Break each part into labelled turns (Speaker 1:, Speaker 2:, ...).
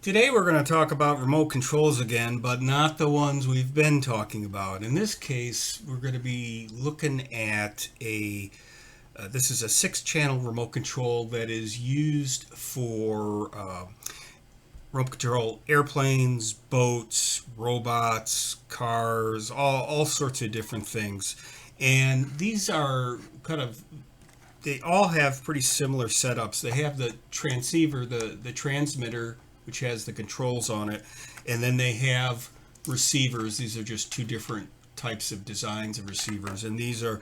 Speaker 1: Today we're going to talk about remote controls again, but not the ones we've been talking about. In this case, we're going to be looking at this is a 6-channel remote control that is used for remote control airplanes, boats, robots, cars, all sorts of different things. And these are they all have pretty similar setups. They have the transceiver, the transmitter, which has the controls on it, and then they have receivers. These are just two different types of designs of receivers, and these are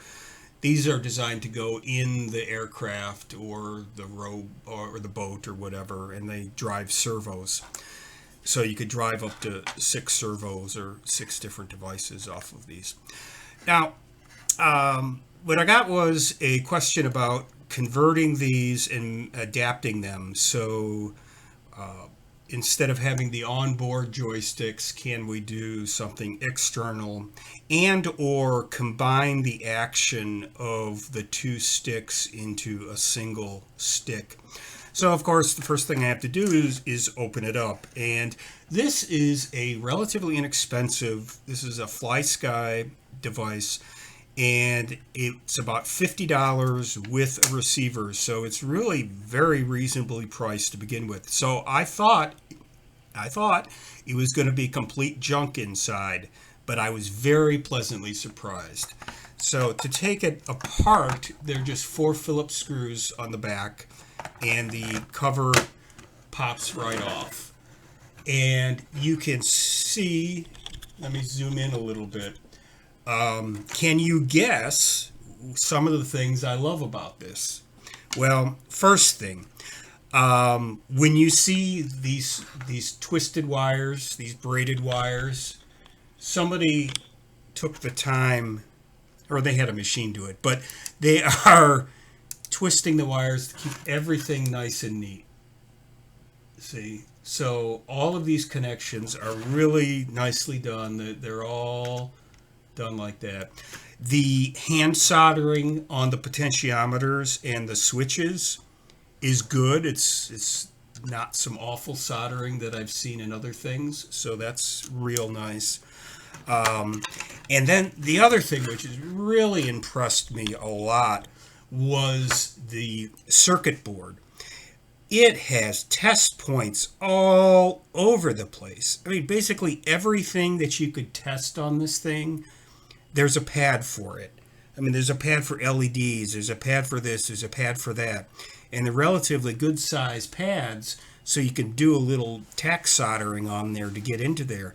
Speaker 1: designed to go in the aircraft or the row or the boat or whatever, and they drive servos. So you could drive up to 6 servos or 6 different devices off of these. Now, what I got was a question about converting these and adapting them. So instead of having the onboard joysticks, can we do something external and or combine the action of the two sticks into a single stick? So of course the first thing I have to do is open it up, and this is a relatively inexpensive, this is a FlySky device, and it's about $50 with a receiver, so it's really very reasonably priced to begin with. So I thought it was going to be complete junk inside, but I was very pleasantly surprised. So to take it apart, there are just 4 Phillips screws on the back, and the cover pops right off. And you can see, let me zoom in a little bit. Can you guess some of the things I love about this? Well, first thing, when you see these twisted wires, these braided wires, somebody took the time, or they had a machine do it, but they are twisting the wires to keep everything nice and neat. See, so all of these connections are really nicely done. They're all done like that. The hand soldering on the potentiometers and the switches is good. It's not some awful soldering that I've seen in other things, so that's real nice. Um, and then the other thing which has really impressed me a lot was the circuit board. It has test points all over the place. I mean, basically everything that you could test on this thing, there's a pad for it. I mean, there's a pad for LEDs, there's a pad for this, there's a pad for that. And they're relatively good sized pads, so you can do a little tack soldering on there to get into there.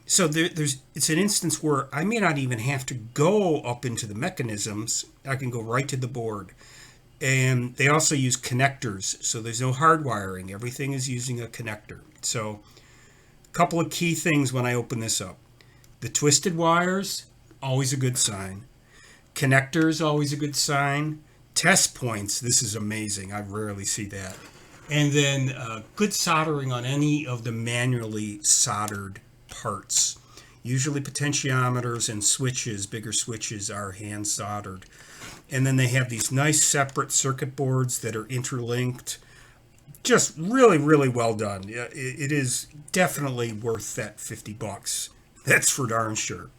Speaker 1: So it's an instance where I may not even have to go up into the mechanisms. I can go right to the board. And they also use connectors, so there's no hard wiring. Everything is using a connector. So a couple of key things when I open this up. The twisted wires, always a good sign. Connectors, always a good sign. Test points, this is amazing. I rarely see that. And then good soldering on any of the manually soldered parts. Usually potentiometers and switches, bigger switches, are hand soldered. And then they have these nice separate circuit boards that are interlinked. Just really, really well done. It is definitely worth that $50. That's for darn sure.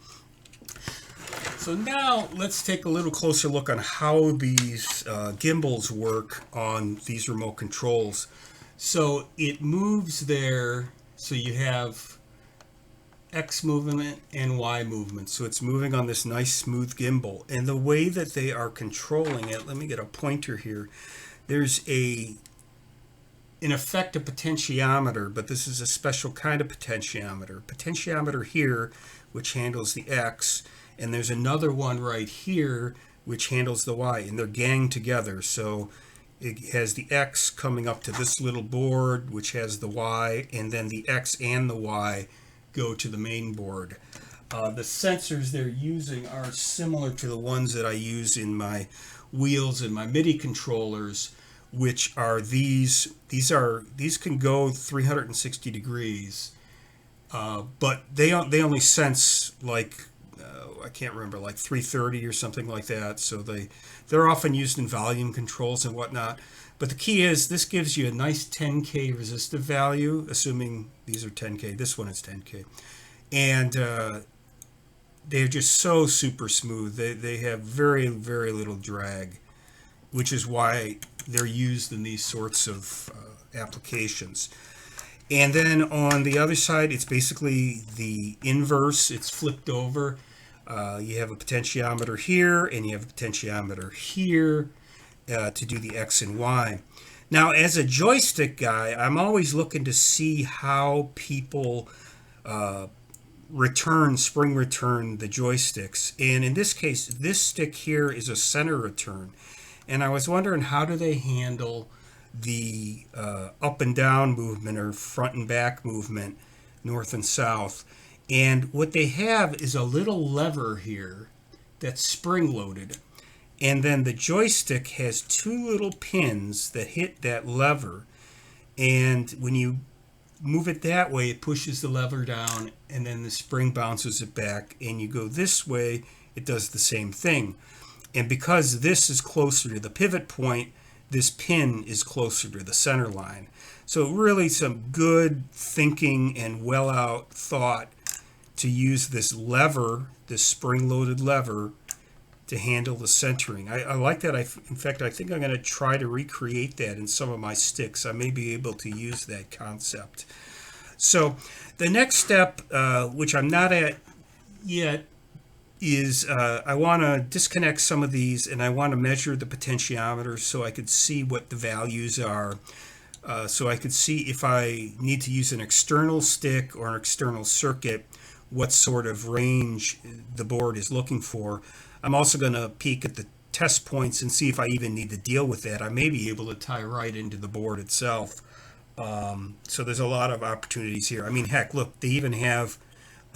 Speaker 1: So now let's take a little closer look on how these gimbals work on these remote controls. So it moves there, so you have X movement and Y movement. So it's moving on this nice smooth gimbal. And the way that they are controlling it, let me get a pointer here. There's in effect a potentiometer, but this is a special kind of potentiometer. Potentiometer here, which handles the X, and there's another one right here which handles the Y, and they're ganged together. So it has the X coming up to this little board, which has the Y, and then the X and the Y go to the main board. The sensors they're using are similar to the ones that I use in my wheels and my MIDI controllers, which are these. These can go 360 degrees, but they only sense like I can't remember, like 330 or something like that. So they're often used in volume controls and whatnot. But the key is this gives you a nice 10K resistive value, assuming these are 10K. This one is 10K. And they're just so super smooth. They have very, very little drag, which is why they're used in these sorts of applications. And then on the other side, it's basically the inverse. It's flipped over. You have a potentiometer here, and you have a potentiometer here to do the X and Y. Now, as a joystick guy, I'm always looking to see how people spring return the joysticks. And in this case, this stick here is a center return. And I was wondering, how do they handle the up and down movement, or front and back movement, north and south? And what they have is a little lever here that's spring loaded. And then the joystick has two little pins that hit that lever. And when you move it that way, it pushes the lever down, and then the spring bounces it back. And you go this way, it does the same thing. And because this is closer to the pivot point, this pin is closer to the center line. So really some good thinking and well out thought to use this lever, this spring-loaded lever, to handle the centering. I like that. In fact, I think I'm going to try to recreate that in some of my sticks. I may be able to use that concept. So the next step, which I'm not at yet, is I want to disconnect some of these, and I want to measure the potentiometers so I could see what the values are. So I could see if I need to use an external stick or an external circuit, what sort of range the board is looking for. I'm also going to peek at the test points and see if I even need to deal with that. I may be able to tie right into the board itself. So there's a lot of opportunities here. I mean, heck, look, they even have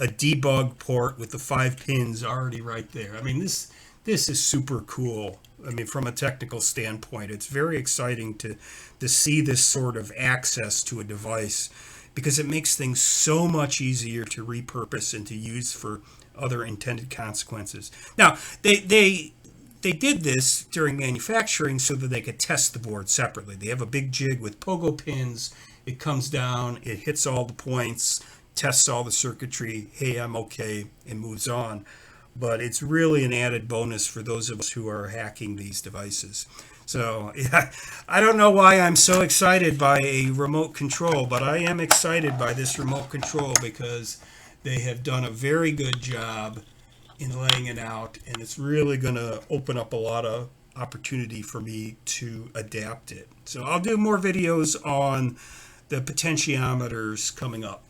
Speaker 1: a debug port with the 5 pins already right there. I mean, this is super cool. I mean, from a technical standpoint, it's very exciting to see this sort of access to a device, because it makes things so much easier to repurpose and to use for other intended consequences. Now, they did this during manufacturing so that they could test the board separately. They have a big jig with pogo pins. It comes down, it hits all the points, tests all the circuitry, hey, I'm okay, and moves on. But it's really an added bonus for those of us who are hacking these devices. So yeah, I don't know why I'm so excited by a remote control, but I am excited by this remote control because they have done a very good job in laying it out, and it's really going to open up a lot of opportunity for me to adapt it. So I'll do more videos on the potentiometers coming up.